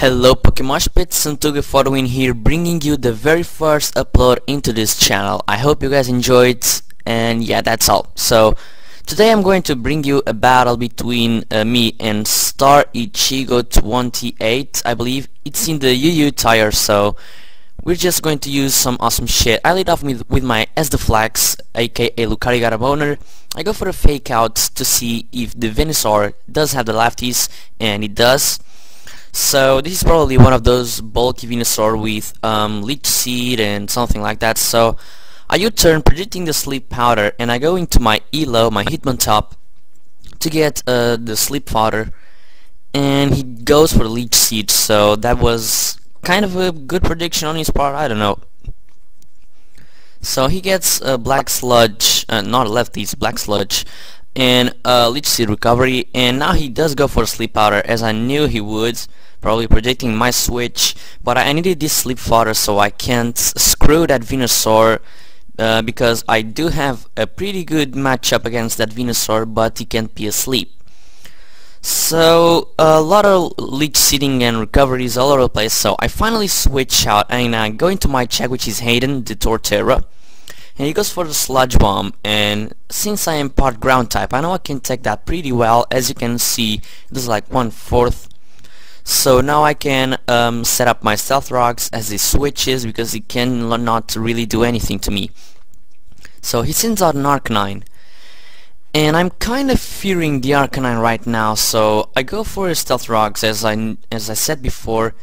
Hello PokeMoshPit, SantugaFtw here, bringing you the very first upload into this channel. I hope you guys enjoyed, and yeah, that's all. So today I'm going to bring you a battle between me and Starichigo28. I believe it's in the UU tire, so we're just going to use some awesome shit. I lead off with my SantugaFtw, aka Lucario. I go for a fake out to see if the Venusaur does have the lefties, and it does. So this is probably one of those bulky Venusaur with Leech Seed and something like that. So I U-turn predicting the Sleep Powder, and I go into my Elo, my Hitmontop, to get the Sleep Powder, and he goes for Leech Seed. So that was kind of a good prediction on his part, I don't know. So he gets a Black Sludge, not lefties, Black Sludge, and Leech Seed recovery, and now he does go for Sleep Powder, as I knew he would, probably predicting my switch, but I needed this Sleep Powder so I can't screw that Venusaur, because I do have a pretty good matchup against that Venusaur, but he can't be asleep. So a lot of Leech Seeding and recoveries all over the place, so I finally switch out and I go into my check, which is Hayden, the Torterra. And he goes for the Sludge Bomb, and since I am part ground type, I know I can take that pretty well. As you can see, this is like 1/4. So now I can set up my Stealth Rocks as he switches, because he cannot really do anything to me. So he sends out an Arcanine, and I'm kind of fearing the Arcanine right now, so I go for his Stealth Rocks as I said before,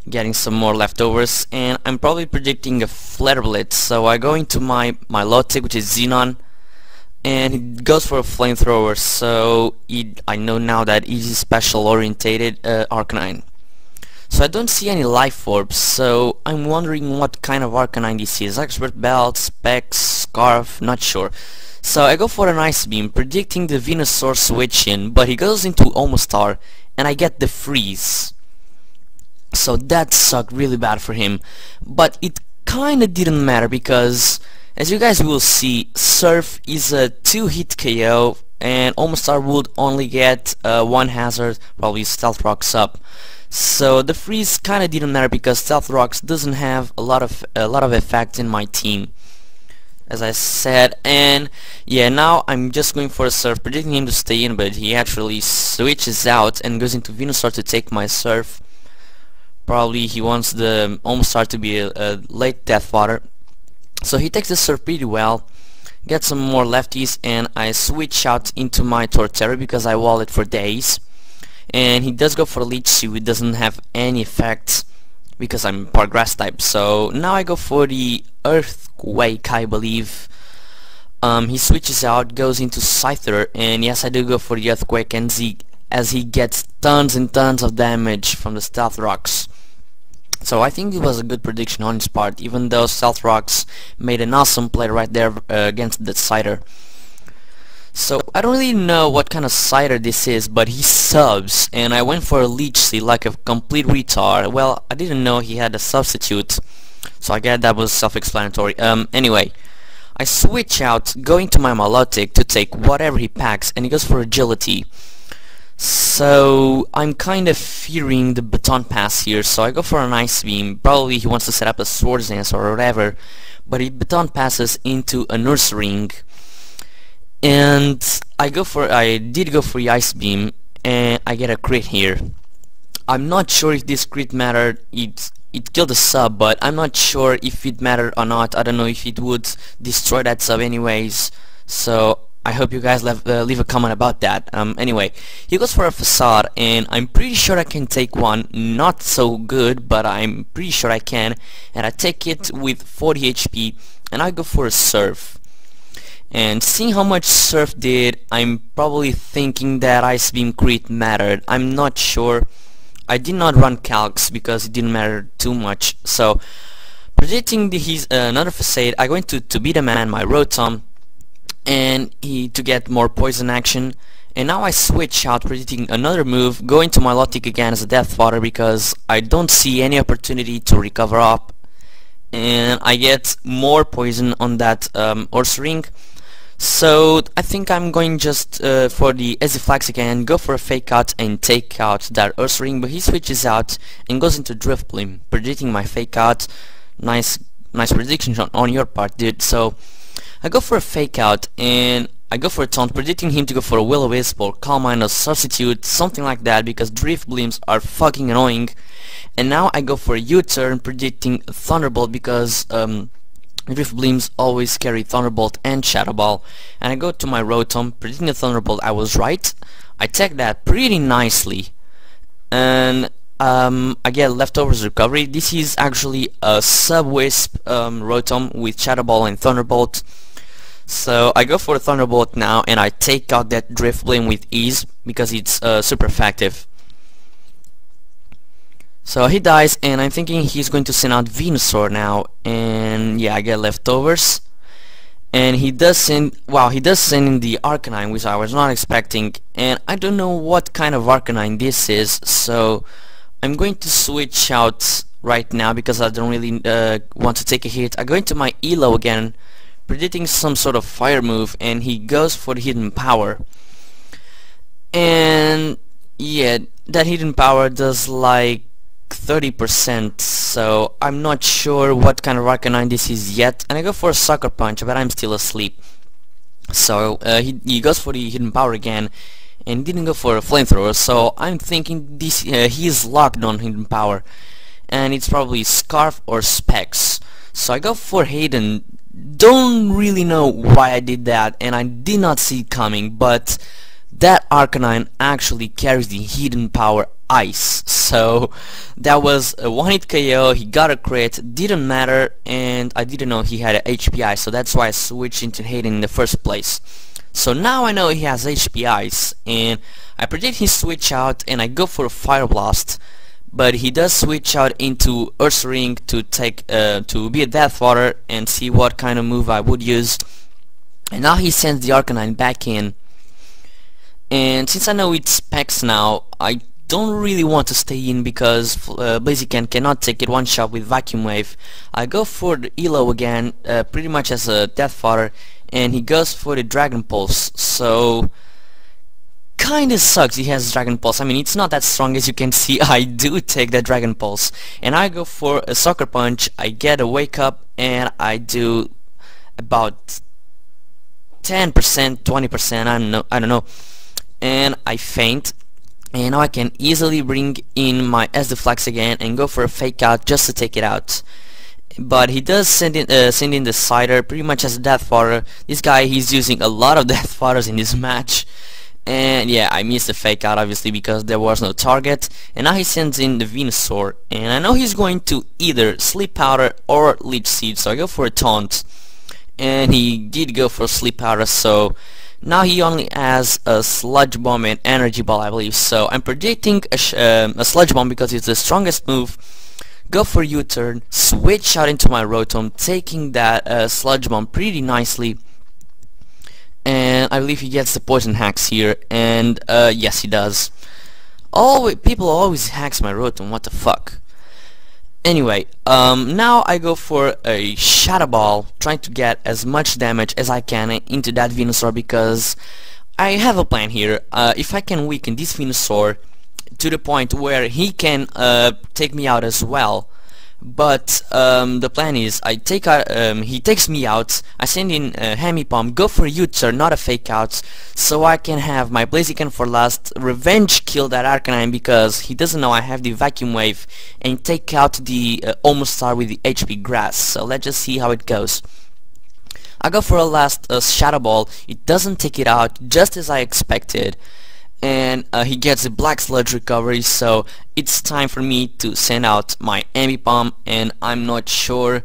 getting some more leftovers, and I'm probably predicting a Flare Blitz. So I go into my Lotic, which is Xenon, and he goes for a Flamethrower. So I know now that he's special orientated Arcanine. So I don't see any Life Orbs, so I'm wondering what kind of Arcanine this is. Expert Belt, Specs, Scarf, not sure. So I go for an Ice Beam, predicting the Venusaur switch in, but he goes into Omastar, and I get the Freeze. So that sucked really bad for him, but it kinda didn't matter, because as you guys will see, Surf is a 2-hit KO, and Omastar would only get 1 hazard, probably Stealth Rocks up. So the freeze kinda didn't matter, because Stealth Rocks doesn't have a lot of effect in my team, as I said. And yeah, now I'm just going for a Surf, predicting him to stay in, but he actually switches out and goes into Venusaur to take my Surf. Probably he wants the Omastar to be a late death fodder. So he takes the Surf pretty well, gets some more lefties, and I switch out into my Torterra because I wall it for days. And he does go for Leech Seed, which doesn't have any effects because I'm part grass type. So now I go for the Earthquake, I believe. He switches out, goes into Scyther, and yes, I do go for the Earthquake, and as he gets tons and tons of damage from the Stealth Rocks. So I think it was a good prediction on his part, even though Stealth Rocks made an awesome play right there against the Scyther. So I don't really know what kind of Scyther this is, but he subs, and I went for a Leech Seed like a complete retard. Well, I didn't know he had a substitute, so I guess that was self-explanatory. Anyway, I switch out, going to my Milotic to take whatever he packs, and he goes for Agility. So I'm kind of fearing the Baton Pass here, so I go for an Ice Beam. Probably he wants to set up a Swords Dance or whatever, but he Baton Passes into a Nurse Ring, and I did go for the Ice Beam, and I get a crit here. I'm not sure if this crit mattered. It killed the sub, but I'm not sure if it mattered or not. I don't know if it would destroy that sub anyways, so I hope you guys leave a comment about that. Anyway, he goes for a Facade, and I'm pretty sure I can take one. Not so good, but I'm pretty sure I can. And I take it with 40 HP, and I go for a Surf. And seeing how much Surf did, I'm probably thinking that Ice Beam crit mattered. I'm not sure. I did not run calcs because it didn't matter too much. So, predicting his another Facade, I go into to beat a man, my Rotom, and to get more poison action. And now I switch out, predicting another move, go into my Lotic again as a death fodder because I don't see any opportunity to recover up, and I get more poison on that Horse Ring. So I think I'm going just for the SDFlax again, go for a fake out and take out that Earth Ring, but he switches out and goes into Drift Bloom, predicting my fake out. Nice prediction on your part, dude. So I go for a fake out and I go for a taunt, predicting him to go for a Will-O-Wisp or Calm Mind or Substitute, something like that, because Drift Blooms are fucking annoying. And now I go for a U-turn, predicting a Thunderbolt, because Drift Blooms always carry Thunderbolt and Shadow Ball. And I go to my Rotom, predicting a Thunderbolt. I was right. I take that pretty nicely. And I get Leftovers Recovery. This is actually a Sub-Wisp Rotom with Shadow Ball and Thunderbolt. So I go for a Thunderbolt now and I take out that Drift Bloom with ease because it's super effective. So he dies and I'm thinking he's going to send out Venusaur now, and yeah, I get Leftovers. And he does send, wow, he does send in the Arcanine, which I was not expecting, and I don't know what kind of Arcanine this is, so I'm going to switch out right now because I don't really want to take a hit. I go into my Elo again, predicting some sort of fire move, and he goes for the Hidden Power. And yeah, that Hidden Power does like 30%, so I'm not sure what kind of Arcanine this is yet, and I go for a Sucker Punch, but I'm still asleep. So he goes for the Hidden Power again and didn't go for a Flamethrower, so I'm thinking this he's locked on Hidden Power, and it's probably Scarf or Specs. So I go for Hayden. Don't really know why I did that, and I did not see it coming, but that Arcanine actually carries the Hidden Power Ice, so that was a one-hit KO. He got a crit, didn't matter, and I didn't know he had a HP Ice, so that's why I switched into Hayden in the first place. So now I know he has HP Ice, and I predict he switch out, and I go for a Fire Blast, but he does switch out into Earth Ring to take to be a Death Water and see what kind of move I would use. And now he sends the Arcanine back in, and since I know it's Specs now, I don't really want to stay in because Blaziken cannot take it one shot with Vacuum Wave. I go for the Elo again, pretty much as a Death Fodder, and he goes for the Dragon Pulse, so kinda sucks he has Dragon Pulse. I mean, it's not that strong, as you can see. I do take that Dragon Pulse, and I go for a Sucker Punch. I get a Wake Up, and I do about 10%, 20%, I don't know, and I faint. And now I can easily bring in my SDFlax again and go for a fake out just to take it out. But he does send in the Cider pretty much as a Death Fodder. This guy, he's using a lot of Death Fodders in this match. And yeah, I missed the fake out obviously because there was no target. And now he sends in the Venusaur. And I know he's going to either Sleep Powder or Leech Seed, so I go for a Taunt. And he did go for Sleep Powder, so now he only has a Sludge Bomb and Energy Ball, I believe. So I'm predicting a Sludge Bomb because it's the strongest move. Go for U-turn, switch out into my Rotom, taking that Sludge Bomb pretty nicely. And I believe he gets the Poison Hacks here, and yes, he does. People always hacks my Rotom, what the fuck. Anyway, now I go for a Shadow Ball, trying to get as much damage as I can into that Venusaur because I have a plan here. If I can weaken this Venusaur to the point where he can take me out as well, but the plan is I take out, he takes me out, I send in Hemi-Pump, go for a U-turn, not a fake out, so I can have my Blaziken for last, revenge kill that Arcanine because he doesn't know I have the Vacuum Wave, and take out the Almost-Star with the HP Grass. So let's just see how it goes. I go for a last Shadow Ball, it doesn't take it out just as I expected, and he gets a Black Sludge recovery, so it's time for me to send out my Ambipom, and I'm not sure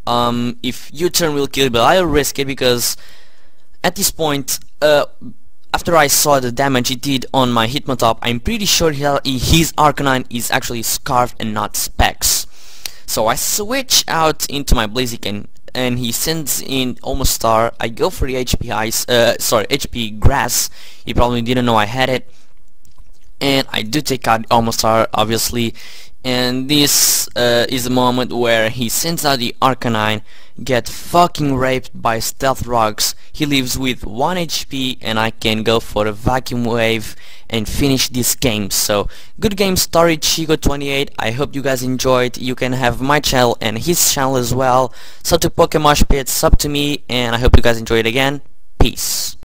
if U-turn will kill it, but I'll risk it because at this point, after I saw the damage it did on my Hitmontop, I'm pretty sure his Arcanine is actually Scarfed and not Specs. So I switch out into my Blaziken, and he sends in Almost Star. I go for the HP Ice, HP Grass. He probably didn't know I had it, and I do take out Almost Star, obviously. And this is the moment where he sends out the Arcanine, get fucking raped by stealth rocks. He lives with 1 HP and I can go for a vacuum wave and finish this game. So good game, Starichigo28. I hope you guys enjoyed. You can have my channel and his channel as well. So to PokeMoshPit, sub to me, and I hope you guys enjoy it again. Peace.